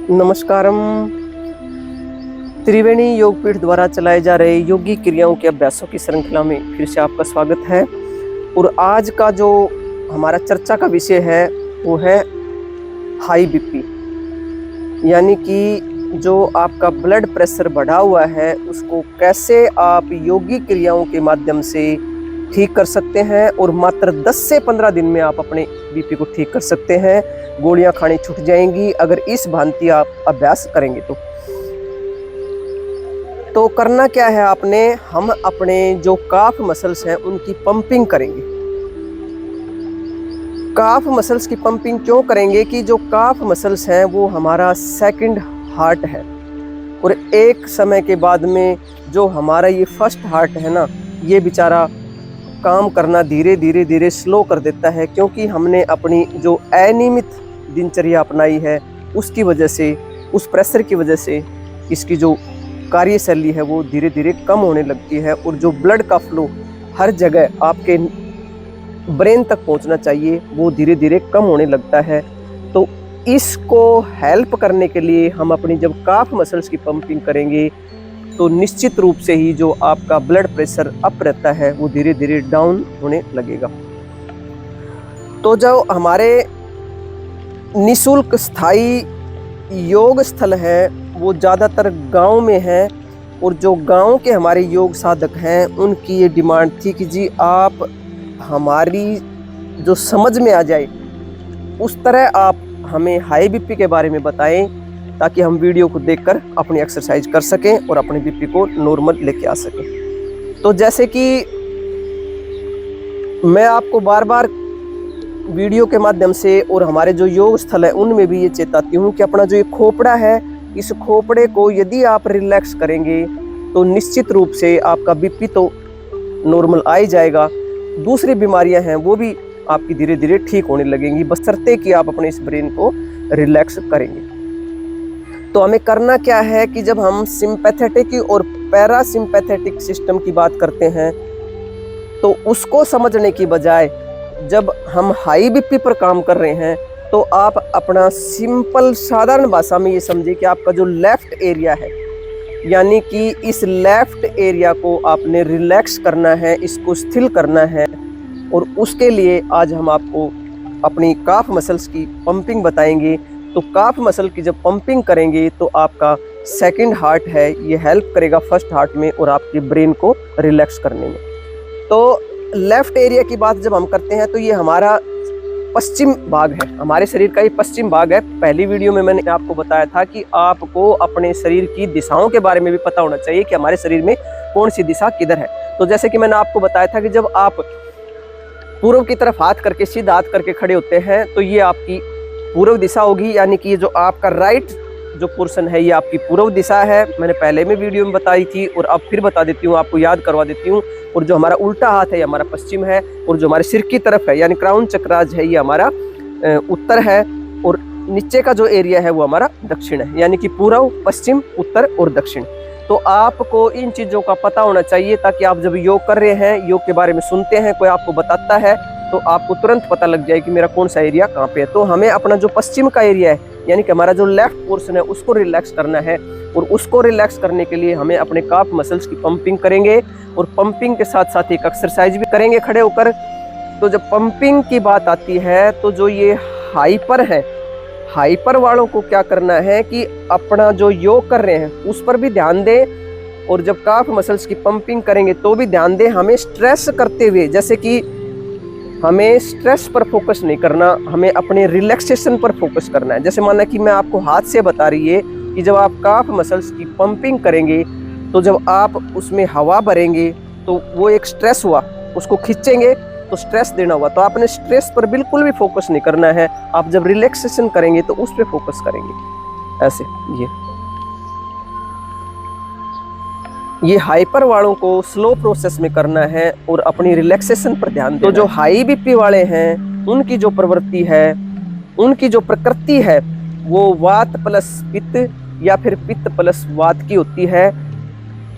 नमस्कारम। त्रिवेणी योगपीठ द्वारा चलाए जा रहे योगी क्रियाओं के अभ्यासों की श्रृंखला में फिर से आपका स्वागत है। और आज का जो हमारा चर्चा का विषय है वो है हाई बीपी, यानी कि जो आपका ब्लड प्रेशर बढ़ा हुआ है उसको कैसे आप योगी क्रियाओं के माध्यम से ठीक कर सकते हैं। और मात्र 10 से 15 दिन में आप अपने बीपी को ठीक कर सकते हैं। गोलियां खानी छूट जाएंगी अगर इस भांति आप अभ्यास करेंगे तो करना क्या है आपने, हम अपने जो काफ मसल्स हैं उनकी पंपिंग करेंगे। काफ मसल्स की पंपिंग क्यों करेंगे कि जो काफ मसल्स हैं वो हमारा सेकंड हार्ट है। और एक समय के बाद में जो हमारा ये फर्स्ट हार्ट है ना, ये बेचारा काम करना धीरे धीरे स्लो कर देता है, क्योंकि हमने अपनी जो अनियमित दिनचर्या अपनाई है उसकी वजह से, उस प्रेशर की वजह से इसकी जो कार्यशैली है वो धीरे धीरे कम होने लगती है। और जो ब्लड का फ्लो हर जगह आपके ब्रेन तक पहुंचना चाहिए वो धीरे धीरे कम होने लगता है। तो इसको हेल्प करने के लिए हम अपनी जब काफ मसल्स की पंपिंग करेंगे तो निश्चित रूप से ही जो आपका ब्लड प्रेशर अप रहता है वो धीरे धीरे डाउन होने लगेगा। तो जो हमारे निःशुल्क स्थायी योग स्थल है वो ज़्यादातर गांव में है, और जो गांव के हमारे योग साधक हैं उनकी ये डिमांड थी कि जी आप हमारी जो समझ में आ जाए उस तरह आप हमें हाई बीपी के बारे में बताएं, ताकि हम वीडियो को देखकर अपनी एक्सरसाइज कर सकें और अपने बीपी को नॉर्मल लेके आ सकें। तो जैसे कि मैं आपको बार बार वीडियो के माध्यम से और हमारे जो योग स्थल है उनमें भी ये चेताती हूँ कि अपना जो ये खोपड़ा है, इस खोपड़े को यदि आप रिलैक्स करेंगे तो निश्चित रूप से आपका बीपी तो नॉर्मल आ ही जाएगा। दूसरी बीमारियां हैं वो भी आपकी धीरे धीरे ठीक होने लगेंगी, बशर्ते कि आप अपने इस ब्रेन को रिलैक्स करेंगे। तो हमें करना क्या है कि जब हम सिंपैथेटिक और पैरासिम्पैथेटिक सिस्टम की बात करते हैं तो उसको समझने की बजाय जब हम हाई बीपी पर काम कर रहे हैं तो आप अपना सिंपल साधारण भाषा में ये समझिए कि आपका जो लेफ्ट एरिया है, यानी कि इस लेफ्ट एरिया को आपने रिलैक्स करना है, इसको स्थिर करना है। और उसके लिए आज हम आपको अपनी काफ मसल्स की पंपिंग बताएंगे। तो काफ मसल की जब पंपिंग करेंगे तो आपका सेकंड हार्ट है ये हेल्प करेगा फर्स्ट हार्ट में और आपके ब्रेन को रिलैक्स करने में। तो लेफ्ट एरिया की बात जब हम करते हैं तो ये हमारा पश्चिम भाग है, हमारे शरीर का ये पश्चिम भाग है। पहली वीडियो में मैंने आपको बताया था कि आपको अपने शरीर की दिशाओं के बारे में भी पता होना चाहिए कि हमारे शरीर में कौन सी दिशा किधर है। तो जैसे कि मैंने आपको बताया था कि जब आप पूर्व की तरफ हाथ करके, सीधा हाथ करके खड़े होते हैं तो ये आपकी पूर्व दिशा होगी, यानी कि ये जो आपका राइट जो पोर्शन है ये आपकी पूर्व दिशा है। मैंने पहले में वीडियो में बताई थी और अब फिर बता देती हूँ, आपको याद करवा देती हूँ। और जो हमारा उल्टा हाथ है ये हमारा पश्चिम है, और जो हमारे सिर की तरफ है यानी क्राउन चक्राज है ये हमारा उत्तर है, और नीचे का जो एरिया है वो हमारा दक्षिण है, यानी कि पूर्व, पश्चिम, उत्तर और दक्षिण। तो आपको इन चीज़ों का पता होना चाहिए ताकि आप जब योग कर रहे हैं, योग के बारे में सुनते हैं, कोई आपको बताता है तो आपको तुरंत पता लग जाए कि मेरा कौन सा एरिया कहाँ पे है। तो हमें अपना जो पश्चिम का एरिया है यानी कि हमारा जो लेफ्ट पोर्शन है उसको रिलैक्स करना है, और उसको रिलैक्स करने के लिए हमें अपने काफ मसल्स की पंपिंग करेंगे और पंपिंग के साथ साथ एक एक्सरसाइज भी करेंगे खड़े होकर। तो जब पंपिंग की बात आती है तो जो ये हाइपर है, हाइपर वालों को क्या करना है कि अपना जो योग कर रहे हैं उस पर भी ध्यान दें, और जब काफ मसल्स की पंपिंग करेंगे तो भी ध्यान दें। हमें स्ट्रेस करते हुए, जैसे कि हमें स्ट्रेस पर फोकस नहीं करना, हमें अपने रिलैक्सेशन पर फोकस करना है। जैसे माना कि मैं आपको हाथ से बता रही है कि जब आप काफ मसल्स की पंपिंग करेंगे तो जब आप उसमें हवा भरेंगे तो वो एक स्ट्रेस हुआ, उसको खींचेंगे तो स्ट्रेस देना हुआ। तो आपने स्ट्रेस पर बिल्कुल भी फोकस नहीं करना है, आप जब रिलैक्सेशन करेंगे तो उस पर फोकस करेंगे। ऐसे ये हाइपर वालों को स्लो प्रोसेस में करना है और अपनी रिलैक्सेशन पर ध्यान देना। तो जो हाई बीपी वाले हैं उनकी जो प्रवृत्ति है, उनकी जो प्रकृति है वो वात प्लस पित्त या फिर पित्त प्लस वात की होती है।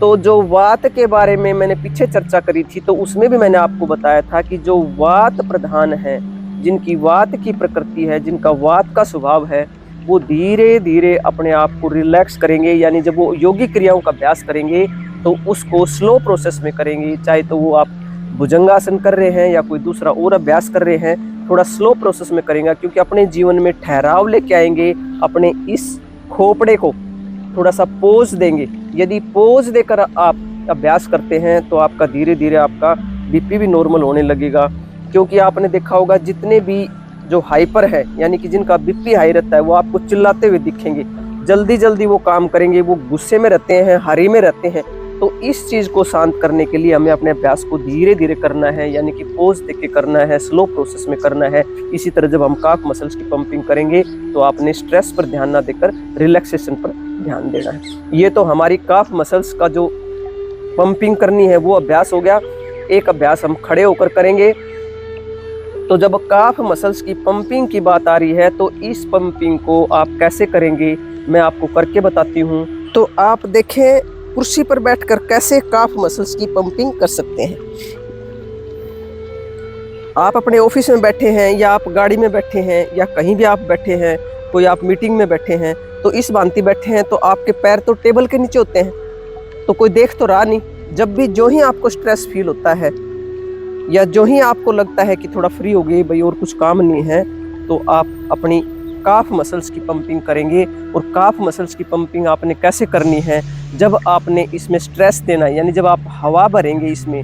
तो जो वात के बारे में मैंने पीछे चर्चा करी थी तो उसमें भी मैंने आपको बताया था कि जो वात प्रधान है, जिनकी वात की प्रकृति है, जिनका वात का स्वभाव है, वो धीरे धीरे अपने आप को रिलैक्स करेंगे। यानी जब वो योगिक क्रियाओं का अभ्यास करेंगे तो उसको स्लो प्रोसेस में करेंगे, चाहे तो वो आप भुजंगासन कर रहे हैं या कोई दूसरा और अभ्यास कर रहे हैं, थोड़ा स्लो प्रोसेस में करेंगे, क्योंकि अपने जीवन में ठहराव लेके आएंगे। अपने इस खोपड़े को थोड़ा सा पोज देंगे। यदि पोज देकर आप अभ्यास करते हैं तो आपका धीरे धीरे आपका बीपी भी नॉर्मल होने लगेगा। क्योंकि आपने देखा होगा जितने भी जो हाइपर है, यानी कि जिनका बीपी हाई रहता है, वो आपको चिल्लाते हुए दिखेंगे, जल्दी जल्दी वो काम करेंगे, वो गुस्से में रहते हैं, हरी में रहते हैं। तो इस चीज़ को शांत करने के लिए हमें अपने अभ्यास को धीरे धीरे करना है, यानी कि पोज देख के करना है, स्लो प्रोसेस में करना है। इसी तरह जब हम काफ मसल्स की पंपिंग करेंगे तो आपने स्ट्रेस पर ध्यान ना देकर रिलैक्सेशन पर ध्यान देना है। ये तो हमारी काफ मसल्स का जो पंपिंग करनी है वो अभ्यास हो गया। एक अभ्यास हम खड़े होकर करेंगे। तो जब काफ मसल्स की पंपिंग की बात आ रही है तो इस पंपिंग को आप कैसे करेंगे मैं आपको करके बताती हूँ। तो आप देखें कुर्सी पर बैठकर कैसे काफ मसल्स की पंपिंग कर सकते हैं। आप अपने ऑफिस में बैठे हैं या आप गाड़ी में बैठे हैं या कहीं भी आप बैठे हैं, कोई आप मीटिंग में बैठे हैं, तो इस भांति बैठे हैं तो आपके पैर तो टेबल के नीचे होते हैं, तो कोई देख तो रहा नहीं। जब भी जो ही आपको स्ट्रेस फील होता है या जो ही आपको लगता है कि थोड़ा फ्री हो गई भाई और कुछ काम नहीं है, तो आप अपनी काफ मसल्स की पंपिंग करेंगे। और काफ मसल्स की पंपिंग आपने कैसे करनी है, जब आपने इसमें स्ट्रेस देना है, यानी जब आप हवा भरेंगे इसमें,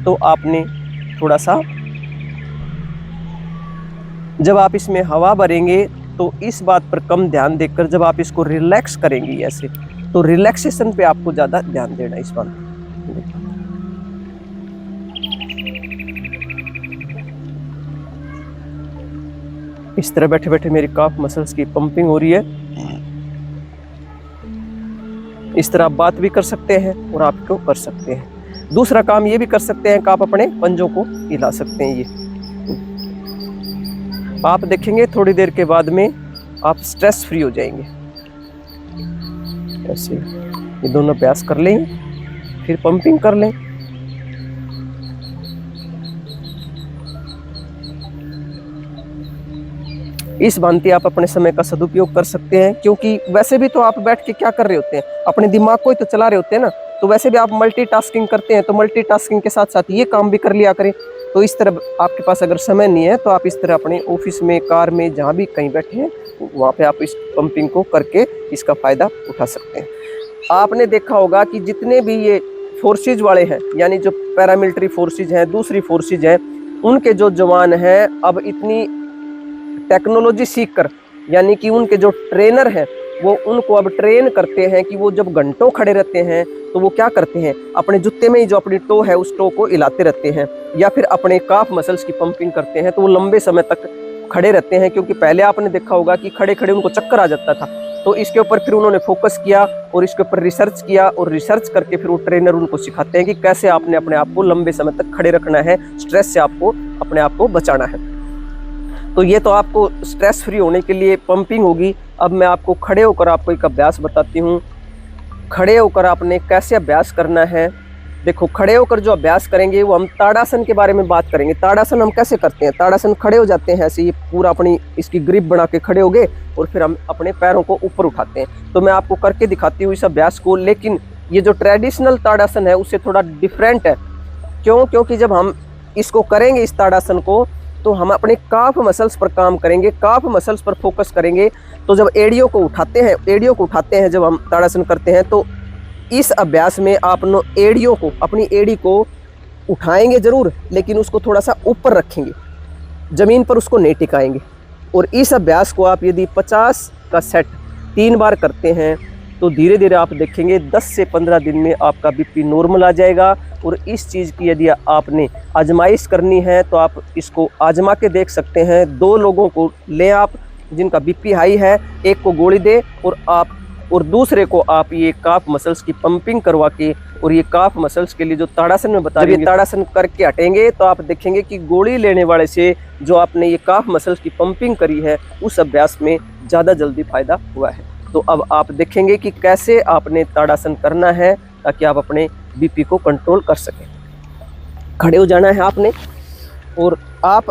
तो आपने थोड़ा सा, जब आप इसमें हवा भरेंगे तो इस बात पर कम ध्यान देकर जब आप इसको रिलैक्स करेंगे ऐसे, तो रिलैक्सेशन पे आपको ज़्यादा ध्यान देना इस बात। इस तरह बैठे बैठे मेरी काफ मसल्स की पंपिंग हो रही है। इस तरह आप बात भी कर सकते हैं और आप इसको कर सकते हैं। दूसरा काम ये भी कर सकते हैं कि आप अपने पंजों को हिला सकते हैं। ये आप देखेंगे थोड़ी देर के बाद में आप स्ट्रेस फ्री हो जाएंगे। ऐसे ये दोनों अभ्यास कर लें, फिर पंपिंग कर लें। इस भांति आप अपने समय का सदुपयोग कर सकते हैं, क्योंकि वैसे भी तो आप बैठ के क्या कर रहे होते हैं, अपने दिमाग को ही तो चला रहे होते हैं ना। तो वैसे भी आप मल्टीटास्किंग करते हैं, तो मल्टीटास्किंग के साथ साथ ये काम भी कर लिया करें। तो इस तरह आपके पास अगर समय नहीं है तो आप इस तरह अपने ऑफिस में, कार में, जहाँ भी कहीं बैठे हैं वहाँ पे आप इस पंपिंग को करके इसका फ़ायदा उठा सकते हैं। आपने देखा होगा कि जितने भी ये फोर्सेज वाले हैं, यानी जो पैरामिलिट्री फोर्सेज हैं, दूसरी फोर्सेज हैं, उनके जो जवान हैं अब इतनी टेक्नोलॉजी सीखकर, यानी कि उनके जो ट्रेनर हैं वो उनको अब ट्रेन करते हैं कि वो जब घंटों खड़े रहते हैं तो वो क्या करते हैं, अपने जूते में ही जो अपनी टो है उस टो को हिलाते रहते हैं, या फिर अपने काफ मसल्स की पंपिंग करते हैं। तो वो लंबे समय तक खड़े रहते हैं, क्योंकि पहले आपने देखा होगा कि खड़े खड़े उनको चक्कर आ जाता था। तो इसके ऊपर फिर उन्होंने फोकस किया और इसके ऊपर रिसर्च किया, और रिसर्च करके फिर वो ट्रेनर उनको सिखाते हैं कि कैसे आपने अपने आप को लंबे समय तक खड़े रखना है, स्ट्रेस से आपको अपने आप को बचाना है। तो ये तो आपको स्ट्रेस फ्री होने के लिए पंपिंग होगी। अब मैं आपको खड़े होकर आपको एक अभ्यास बताती हूँ। खड़े होकर आपने कैसे अभ्यास करना है। देखो, खड़े होकर जो अभ्यास करेंगे वो हम ताड़ासन के बारे में बात करेंगे। ताड़ासन हम कैसे करते हैं, ताड़ासन खड़े हो जाते हैं ऐसे, ये पूरा अपनी इसकी ग्रिप बना के खड़े हो गए और फिर हम अपने पैरों को ऊपर उठाते हैं। तो मैं आपको करके दिखाती हूँ इस अभ्यास को। लेकिन ये जो ट्रेडिशनल ताड़ासन है उससे थोड़ा डिफरेंट है। क्यों? क्योंकि जब हम इसको करेंगे इस ताड़ासन को, तो हम अपने काफ मसल्स पर काम करेंगे, काफ मसल्स पर फोकस करेंगे। तो जब एड़ियों को उठाते हैं, जब हम ताड़ासन करते हैं, तो इस अभ्यास में आप एड़ियों को, अपनी एड़ी को उठाएंगे जरूर, लेकिन उसको थोड़ा सा ऊपर रखेंगे, जमीन पर उसको नहीं टिकाएंगे। और इस अभ्यास को आप यदि 50 का सेट 3 बार करते हैं तो धीरे धीरे आप देखेंगे 10 से 15 दिन में आपका बीपी नॉर्मल आ जाएगा। और इस चीज़ की यदि आपने आजमाइश करनी है तो आप इसको आजमा के देख सकते हैं। 2 लोगों को लें आप जिनका बीपी हाई है, एक को गोली दे और दूसरे को आप ये काफ मसल्स की पंपिंग करवा के, और ये काफ मसल्स के लिए जो ताड़ासन में बता रही है, ताड़ासन करके हटेंगे तो आप देखेंगे कि गोली लेने वाले से जो आपने ये काफ मसल्स की पंपिंग करी है उस अभ्यास में ज़्यादा जल्दी फायदा हुआ है। तो अब आप देखेंगे कि कैसे आपने ताड़ासन करना है ताकि आप अपने बीपी को कंट्रोल कर सकें। खड़े हो जाना है आपने, और आप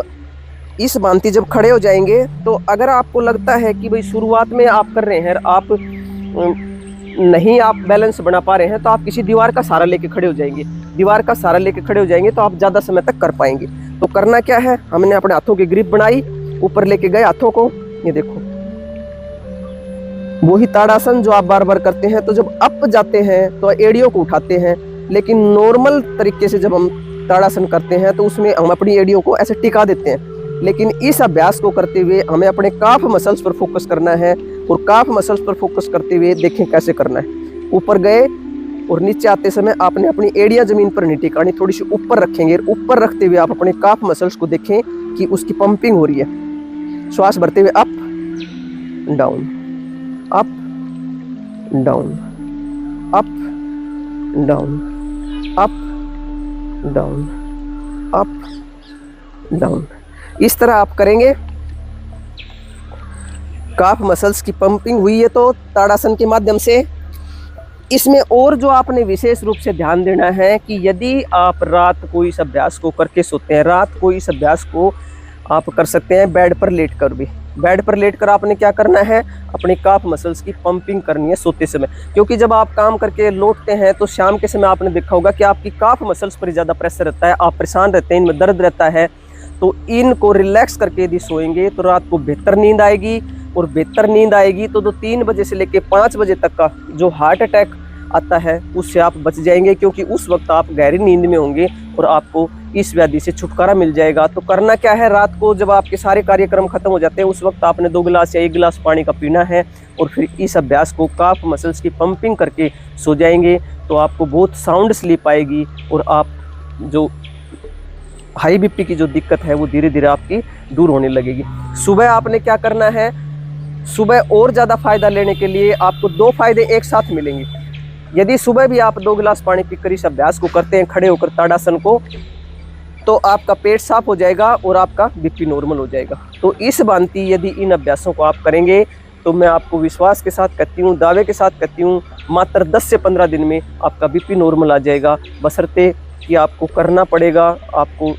इस भांति जब खड़े हो जाएंगे तो अगर आपको लगता है कि भाई शुरुआत में आप कर रहे हैं, आप नहीं आप बैलेंस बना पा रहे हैं, तो आप किसी दीवार का सहारा लेके खड़े हो जाएंगे। दीवार का सहारा लेके खड़े हो जाएंगे तो आप ज़्यादा समय तक कर पाएंगे। तो करना क्या है, हमने अपने हाथों की ग्रिप बनाई, ऊपर लेके गए हाथों को, ये देखो वही ताड़ासन जो आप बार बार करते हैं। तो जब अप जाते हैं तो एड़ियों को उठाते हैं, लेकिन नॉर्मल तरीके से जब हम ताड़ासन करते हैं तो उसमें हम अपनी एड़ियों को ऐसे टिका देते हैं। लेकिन इस अभ्यास को करते हुए हमें अपने काफ मसल्स पर फोकस करना है, और काफ मसल्स पर फोकस करते हुए देखें कैसे करना है। ऊपर गए और नीचे आते समय आपने अपनी एड़ियां जमीन पर नहीं टिकानी, थोड़ी सी ऊपर रखेंगे। ऊपर रखते हुए आप अपने काफ मसल्स को देखें कि उसकी पंपिंग हो रही है। श्वास भरते हुए up down, up down, up down, up down, up down. इस तरह आप करेंगे। काफ मसल्स की पंपिंग हुई है तो ताड़ासन के माध्यम से। इसमें और जो आपने विशेष रूप से ध्यान देना है कि यदि आप रात को इस अभ्यास को करके सोते हैं, रात को इस अभ्यास को आप कर सकते हैं बेड पर लेटकर भी। बेड पर लेटकर आपने क्या करना है, अपने काफ मसल्स की पंपिंग करनी है सोते समय। क्योंकि जब आप काम करके लौटते हैं तो शाम के समय आपने देखा होगा कि आपकी काफ मसल्स पर ज़्यादा प्रेशर रहता है, आप परेशान रहते हैं, इनमें दर्द रहता है। तो इनको रिलैक्स करके यदि सोएंगे तो रात को बेहतर नींद आएगी, और बेहतर नींद आएगी तो 3 बजे से लेकर 5 बजे तक का जो हार्ट अटैक आता है उससे आप बच जाएंगे, क्योंकि उस वक्त आप गहरी नींद में होंगे और आपको इस व्याधि से छुटकारा मिल जाएगा। तो करना क्या है, रात को जब आपके सारे कार्यक्रम खत्म हो जाते हैं उस वक्त आपने 2 गिलास या 1 गिलास पानी का पीना है, और फिर इस अभ्यास को काफ मसल्स की पंपिंग करके सो जाएंगे। तो आपको बहुत साउंड स्लीप आएगी, और आप जो हाई बीपी की जो दिक्कत है वो धीरे धीरे आपकी दूर होने लगेगी। सुबह आपने क्या करना है, सुबह और ज़्यादा फायदा लेने के लिए आपको 2 फायदे एक साथ मिलेंगे। यदि सुबह भी आप 2 गिलास पानी पीकर इस अभ्यास को करते हैं खड़े होकर ताड़ासन को, तो आपका पेट साफ हो जाएगा और आपका बीपी नॉर्मल हो जाएगा। तो इस भांति यदि इन अभ्यासों को आप करेंगे तो मैं आपको विश्वास के साथ कहती हूँ, दावे के साथ कहती हूँ, मात्र 10 से 15 दिन में आपका बीपी नॉर्मल आ जाएगा। बशर्ते कि आपको करना पड़ेगा, आपको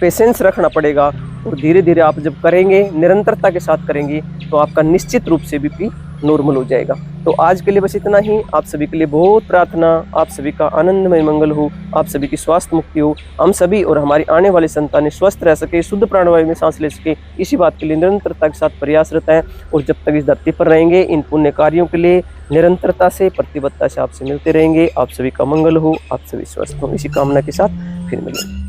पेशेंस रखना पड़ेगा, और धीरे धीरे आप जब करेंगे, निरंतरता के साथ करेंगे, तो आपका निश्चित रूप से बीपी नॉर्मल हो जाएगा। तो आज के लिए बस इतना ही। आप सभी के लिए बहुत प्रार्थना, आप सभी का आनंदमय मंगल हो, आप सभी की स्वास्थ्य मुक्ति हो, हम सभी और हमारी आने वाली संतानें स्वस्थ रह सके, शुद्ध प्राणवायु में सांस ले सके, इसी बात के लिए निरंतरता के साथ प्रयासरत है। और जब तक इस धरती पर रहेंगे इन पुण्य कार्यों के लिए निरंतरता से, प्रतिबद्धता से आपसे मिलते रहेंगे। आप सभी का मंगल हो, आप सभी स्वस्थ हो, इसी कामना के साथ फिर मिलेंगे।